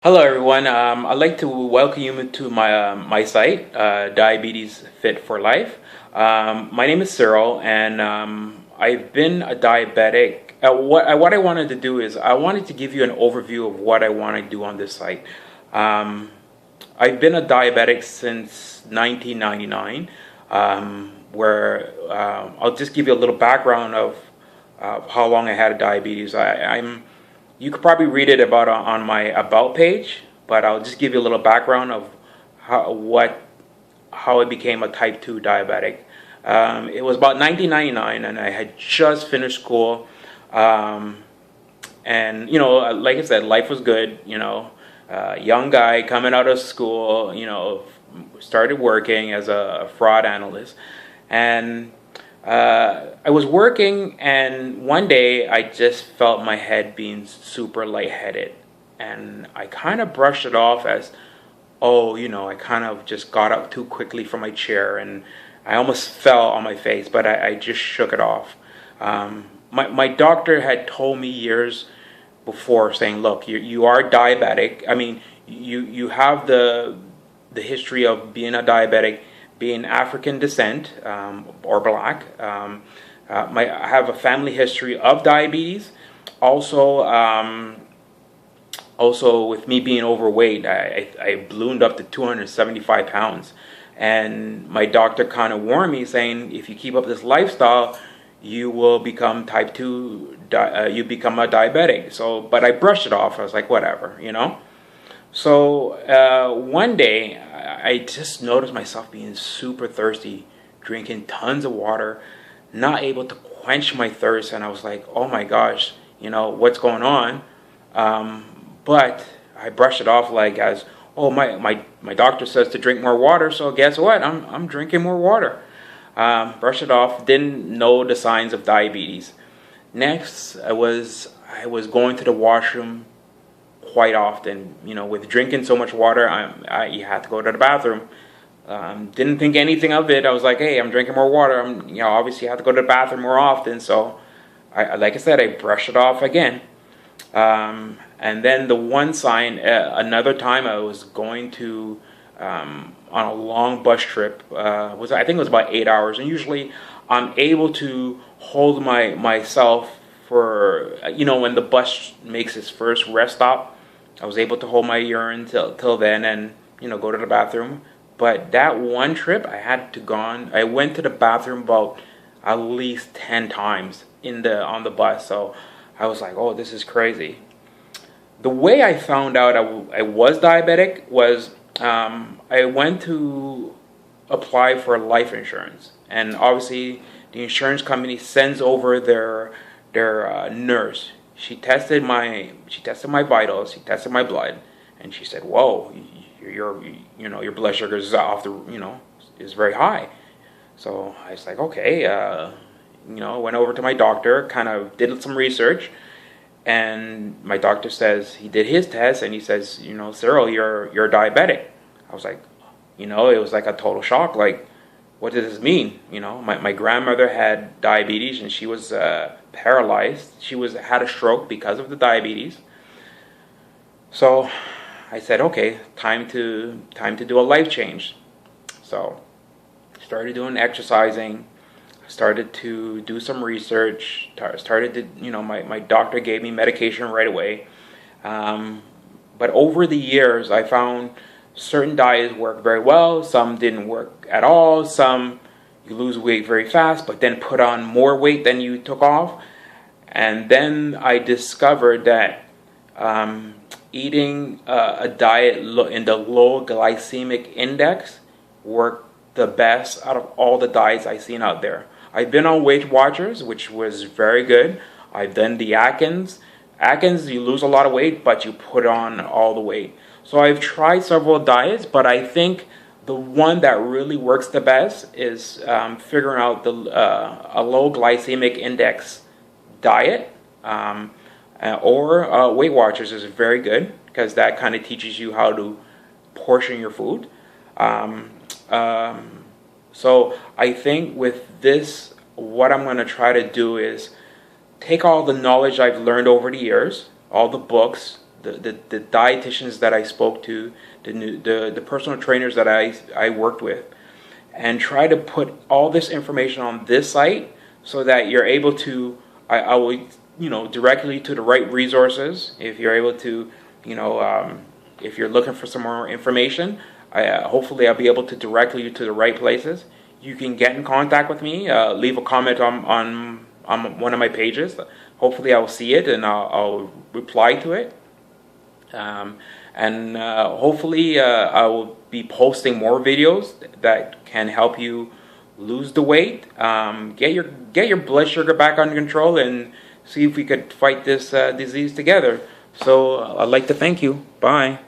Hello, everyone. I'd like to welcome you to my site, Diabetes Fit for Life. My name is Cyril, and I've been a diabetic. What I wanted to do is I wanted to give you an overview of what I want to do on this site. Um, I've been a diabetic since 1999, where I'll just give you a little background of how long I had diabetes. You could probably read it about on my about page, but I'll just give you a little background of how I became a type 2 diabetic. It was about 1999, and I had just finished school. Um, and like I said, life was good. Young guy coming out of school. Started working as a fraud analyst, and I was working, and one day I just felt my head being super lightheaded, and I kind of brushed it off as, oh, I kind of just got up too quickly from my chair, and I almost fell on my face, but I just shook it off. My doctor had told me years before, saying, look, you are diabetic. I mean, you have the history of being a diabetic, being African descent, or black. I have a family history of diabetes. Also with me being overweight, I ballooned up to 275 pounds. And my doctor kind of warned me, saying, if you keep up this lifestyle, you will become type 2, you become a diabetic. But I brushed it off. I was like, whatever. So one day, I just noticed myself being super thirsty, drinking tons of water, not able to quench my thirst, and I was like, oh my gosh, what's going on? But I brushed it off like as, oh, my doctor says to drink more water, so guess what? I'm drinking more water. Brushed it off, didn't know the signs of diabetes. Next, I was going to the washroom quite often. With drinking so much water, you had to go to the bathroom. Didn't think anything of it. I was like, hey, I'm drinking more water. Obviously, I have to go to the bathroom more often. So, like I said, I brushed it off again. And then the one sign, another time I was going to on a long bus trip. I think it was about 8 hours, and usually I'm able to hold myself for when the bus makes its first rest stop. I was able to hold my urine till then, and go to the bathroom. But that one trip, I went to the bathroom about at least 10 times on the bus. So I was like, oh, this is crazy. The way I found out I was diabetic was I went to apply for life insurance, and obviously the insurance company sends over their nurse. She tested my vitals, she tested my blood, and she said, "Whoa, your blood sugar is is very high." So I was like, okay, went over to my doctor, kind of did some research, and my doctor says he did his test, and he says, Cyril, you're diabetic. I was like, it was like a total shock. Like, what does this mean? My grandmother had diabetes, and she was paralyzed. She had a stroke because of the diabetes. So I said, okay, time to do a life change. So started doing exercising. Started to do some research. My doctor gave me medication right away. But over the years, I found certain diets work very well. Some didn't work at all. Some you lose weight very fast, but then put on more weight than you took off. And then I discovered that eating a diet in the low glycemic index worked the best out of all the diets I've seen out there. I've been on Weight Watchers, which was very good. I've done the Atkins. Atkins, you lose a lot of weight, but you put on all the weight. So I've tried several diets, but I think the one that really works the best is figuring out a low glycemic index diet, or Weight Watchers is very good because that kind of teaches you how to portion your food. So I think with this, what I'm going to try to do is take all the knowledge I've learned over the years, all the books, the dietitians that I spoke to, the personal trainers that I worked with, and try to put all this information on this site so that you're able to, I will, directly to the right resources. If you're able to, if you're looking for some more information, hopefully I'll be able to direct you to the right places. You can get in contact with me, leave a comment on one of my pages. Hopefully I will see it and I'll reply to it. And hopefully I will be posting more videos that can help you lose the weight, get your blood sugar back under control, and see if we could fight this disease together. So I'd like to thank you. Bye.